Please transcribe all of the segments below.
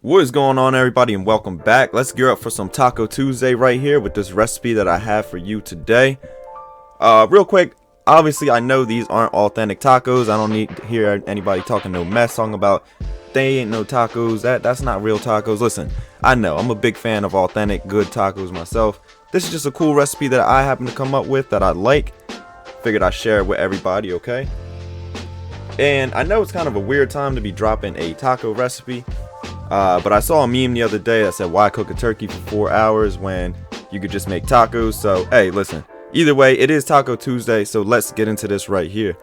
What is going on, everybody, and welcome back. Let's gear up for some Taco Tuesday right here with this recipe that I have for you today. Real quick, obviously I know these aren't authentic tacos. I don't need to hear anybody talking no mess song about they ain't no tacos. That's not real tacos. Listen, I know I'm a big fan of authentic good tacos myself. This is just a cool recipe that I happen to come up with that I like. Figured I'd share it with everybody, okay? And I know it's kind of a weird time to be dropping a taco recipe. But I saw a meme the other day that said, why cook a turkey for 4 hours when you could just make tacos? So, hey, listen, either way, it is Taco Tuesday, so let's get into this right here.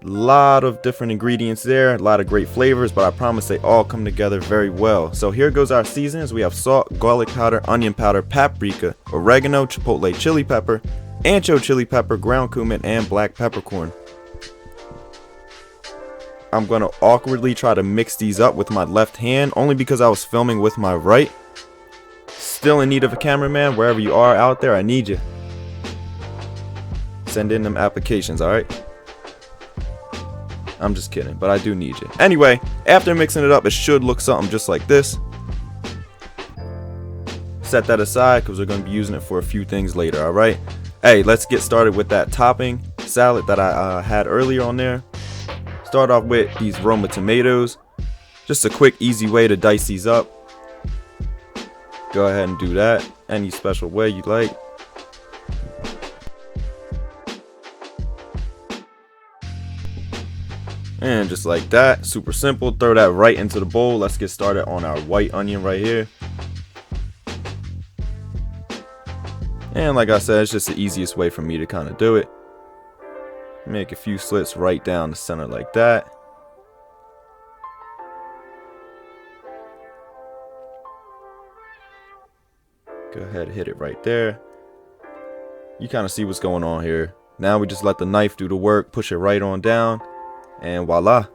Lot of different ingredients there, a lot of great flavors, but I promise they all come together very well. So here goes our seasonings. We have salt, garlic powder, onion powder, paprika, oregano, chipotle chili pepper, ancho chili pepper, ground cumin, and black peppercorn. I'm going to awkwardly try to mix these up with my left hand, only because I was filming with my right. Still in need of a cameraman, wherever you are out there, I need you. Send in them applications, alright? I'm just kidding, but I do need you. Anyway, after mixing it up, it should look something just like this. Set that aside, because we're going to be using it for a few things later, alright? Hey, let's get started with that topping salad that I had earlier on there. Start off with these Roma tomatoes. Just a quick, easy way to dice these up. Go ahead and do that any special way you like. And just like that, super simple. Throw that right into the bowl. Let's get started on our white onion right here. And like I said, it's just the easiest way for me to kind of do it. Make a few slits right down the center like that. Go ahead and hit it right there. You kind of see what's going on here. Now we just let the knife do the work, push it right on down, and voila,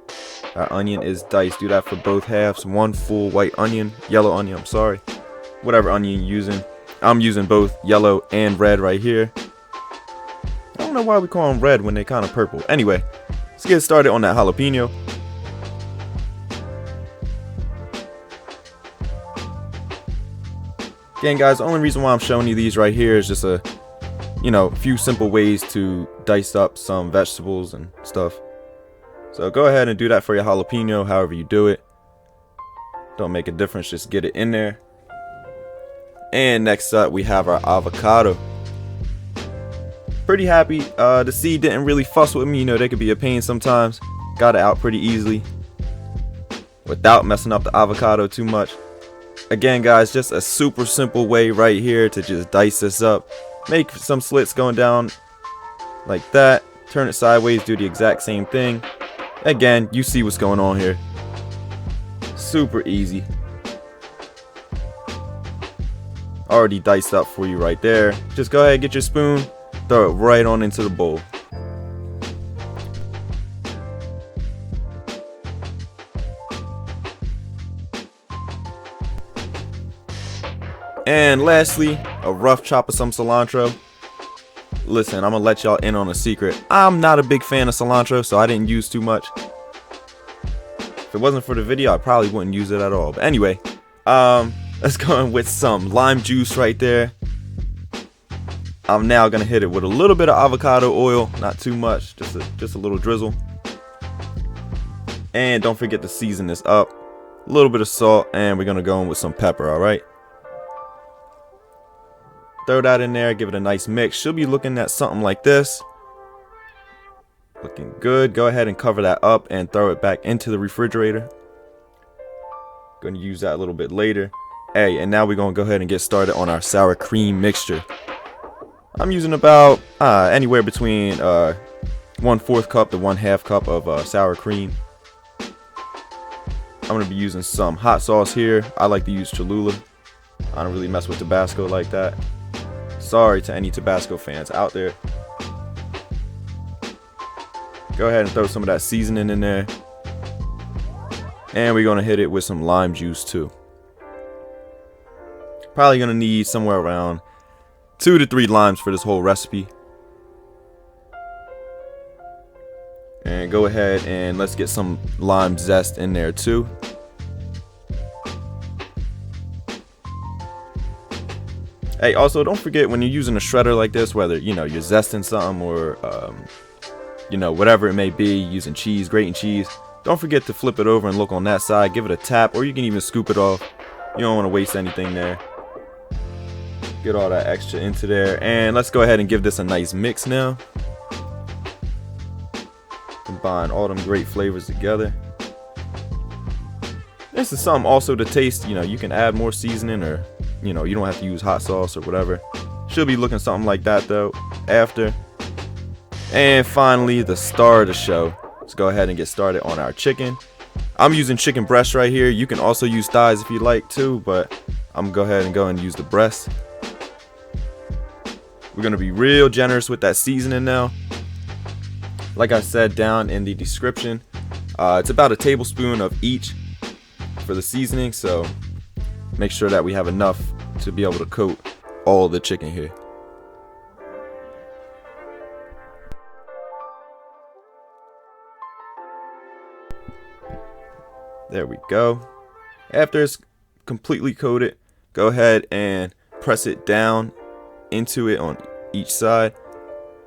our onion is diced. Do that for both halves. One full white onion, yellow onion, I'm sorry. Whatever onion you're using. I'm using both yellow and red right here. I don't know why we call them red when they're kind of purple. Anyway, let's get started on that jalapeno. Again, guys, the only reason why I'm showing you these right here is just a few simple ways to dice up some vegetables and stuff. So go ahead and do that for your jalapeno, however you do it. Don't make a difference, just get it in there. And next up, we have our avocado. Pretty happy. The seed didn't really fuss with me. They could be a pain sometimes. Got it out pretty easily without messing up the avocado too much. Again, guys, just a super simple way right here to just dice this up. Make some slits going down like that. Turn it sideways, do the exact same thing. Again, you see what's going on here. Super easy. Already diced up for you right there. Just go ahead, get your spoon. Throw it right on into the bowl. And lastly, a rough chop of some cilantro. Listen, I'm gonna let y'all in on a secret. I'm not a big fan of cilantro, so I didn't use too much. If it wasn't for the video, I probably wouldn't use it at all. But anyway, let's go in with some lime juice right there. I'm now gonna hit it with a little bit of avocado oil, not too much, just a little drizzle. And don't forget to season this up. A little bit of salt, and we're gonna go in with some pepper, alright? Throw that in there, give it a nice mix. Should be looking at something like this. Looking good. Go ahead and cover that up and throw it back into the refrigerator. Gonna use that a little bit later. Hey, and now we're gonna go ahead and get started on our sour cream mixture. I'm using about anywhere between 1/4 cup to 1/2 cup of sour cream. I'm going to be using some hot sauce here. I like to use Cholula. I don't really mess with Tabasco like that. Sorry to any Tabasco fans out there. Go ahead and throw some of that seasoning in there. And we're going to hit it with some lime juice too. Probably going to need somewhere around 2 to 3 limes for this whole recipe. And go ahead and let's get some lime zest in there too. Hey, also don't forget when you're using a shredder like this, whether you're zesting something or whatever it may be, using cheese, grating cheese, don't forget to flip it over and look on that side. Give it a tap, or you can even scoop it off. You don't want to waste anything there. Get all that extra into there, and let's go ahead and give this a nice mix now. Combine all them great flavors together. This is something also to taste. You can add more seasoning, or you don't have to use hot sauce or whatever. Should be looking something like that though after. And finally, the star of the show. Let's go ahead and get started on our chicken. I'm using chicken breast right here. You can also use thighs if you like too, but I'm gonna go and use the breast. We're gonna be real generous with that seasoning now. Like I said down in the description, it's about a tablespoon of each for the seasoning, so make sure that we have enough to be able to coat all the chicken here. There we go. After it's completely coated, go ahead and press it down into it on each side.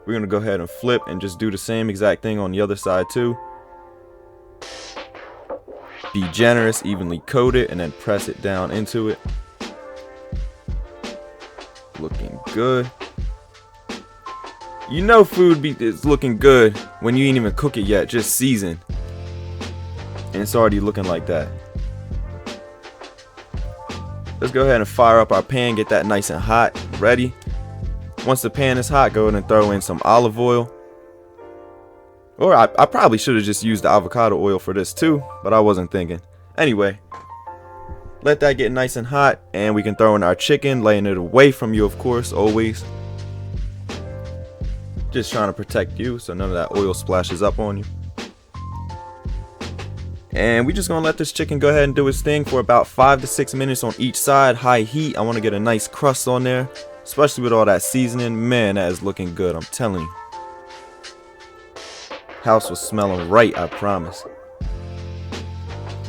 We're gonna go ahead and flip and just do the same exact thing on the other side too. Be generous, evenly coat it, and then press it down into it. Looking good. Food is looking good when you ain't even cook it yet, just season. And it's already looking like that. Let's go ahead and fire up our pan, get that nice and hot, ready. Once the pan is hot, go ahead and throw in some olive oil. Or I probably should have just used the avocado oil for this too, but I wasn't thinking. Anyway, let that get nice and hot, and we can throw in our chicken, laying it away from you, of course, always. Just trying to protect you so none of that oil splashes up on you. And we're just gonna let this chicken go ahead and do its thing for about 5 to 6 minutes on each side, high heat. I want to get a nice crust on there, especially with all that seasoning. Man, that is looking good, I'm telling you. House was smelling right, I promise.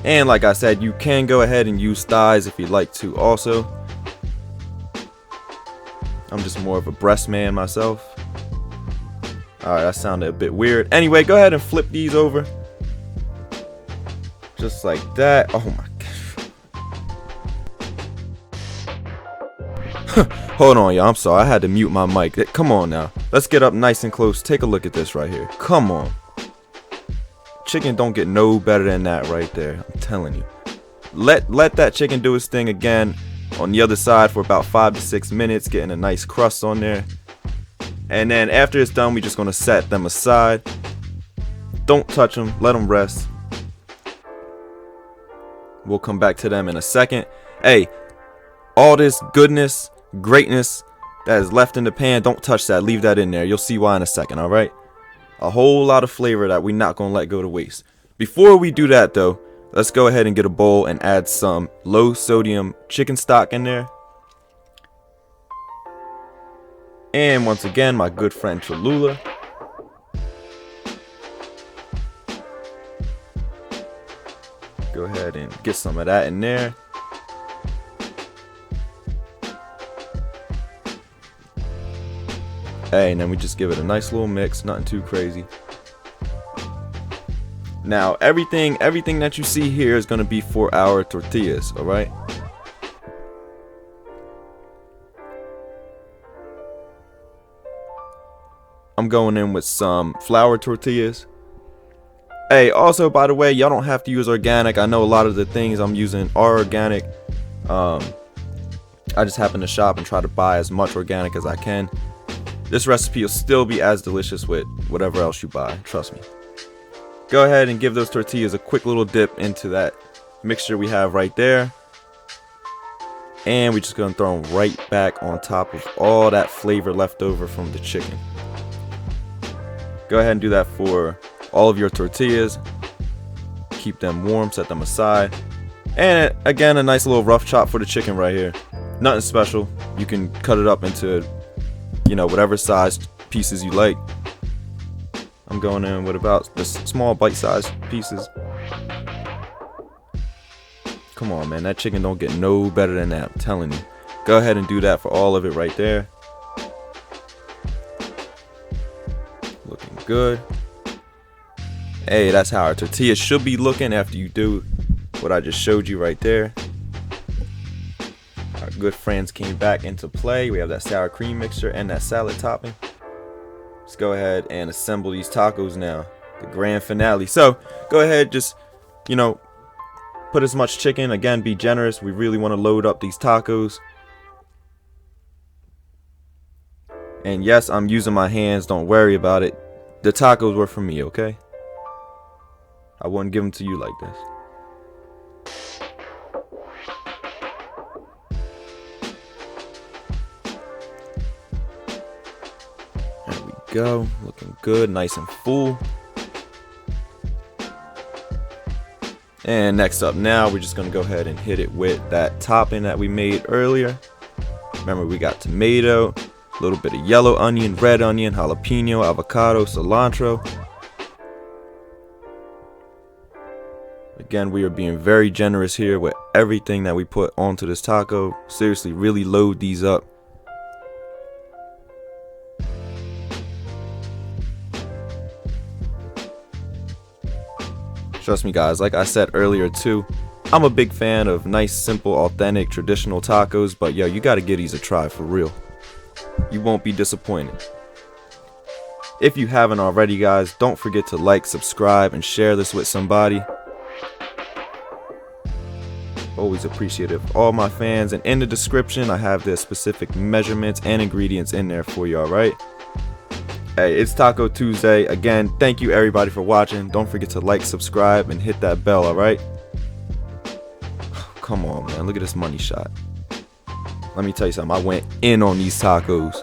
And like I said, you can go ahead and use thighs if you'd like to also. I'm just more of a breast man myself. Alright, that sounded a bit weird. Anyway, go ahead and flip these over. Just like that. Oh my god. Hold on, y'all. I'm sorry. I had to mute my mic. Come on now. Let's get up nice and close. Take a look at this right here. Come on. Chicken don't get no better than that right there. I'm telling you. Let that chicken do its thing again on the other side for about 5 to 6 minutes, getting a nice crust on there. And then after it's done, we're just going to set them aside. Don't touch them. Let them rest. We'll come back to them in a second. Hey, all this goodness, greatness that is left in the pan, don't touch that. Leave that in there. You'll see why in a second, all right? A whole lot of flavor that we're not going to let go to waste. Before we do that, though, let's go ahead and get a bowl and add some low-sodium chicken stock in there. And once again, my good friend Cholula. Go ahead and get some of that in there. Hey, and then we just give it a nice little mix, nothing too crazy. Now, everything that you see here is going to be for our tortillas, all right? I'm going in with some flour tortillas. Hey, also, by the way, y'all don't have to use organic. I know a lot of the things I'm using are organic. I just happen to shop and try to buy as much organic as I can. This recipe will still be as delicious with whatever else you buy, trust me. Go ahead and give those tortillas a quick little dip into that mixture we have right there. And we're just going to throw them right back on top of all that flavor left over from the chicken. Go ahead and do that for all of your tortillas. Keep them warm, set them aside. And again, a nice little rough chop for the chicken right here. Nothing special. You can cut it up into, whatever size pieces you like. I'm going in with about the small bite-sized pieces. Come on, man, that chicken don't get no better than that, I'm telling you. Go ahead and do that for all of it right there. Looking good. Hey, that's how our tortilla should be looking after you do what I just showed you right there. Our good friends came back into play. We have that sour cream mixture and that salad topping. Let's go ahead and assemble these tacos now. The grand finale. So go ahead, just, you know, put as much chicken. Again, be generous. We really want to load up these tacos. And yes, I'm using my hands. Don't worry about it. The tacos were for me, okay? I wouldn't give them to you like this. There we go. Looking good. Nice and full. And next up now, we're just going to go ahead and hit it with that topping that we made earlier. Remember, we got tomato, a little bit of yellow onion, red onion, jalapeno, avocado, cilantro. Again, we are being very generous here with everything that we put onto this taco. Seriously, really load these up. Trust me, guys, like I said earlier too, I'm a big fan of nice, simple, authentic, traditional tacos, but yo, you gotta give these a try for real. You won't be disappointed. If you haven't already, guys, don't forget to like, subscribe, and share this with somebody. Always appreciative of all my fans, and in the description I have the specific measurements and ingredients in there for you, alright? Hey, it's Taco Tuesday. Again, thank you everybody for watching. Don't forget to like, subscribe, and hit that bell, alright? Come on, man, look at this money shot. Let me tell you something, I went in on these tacos.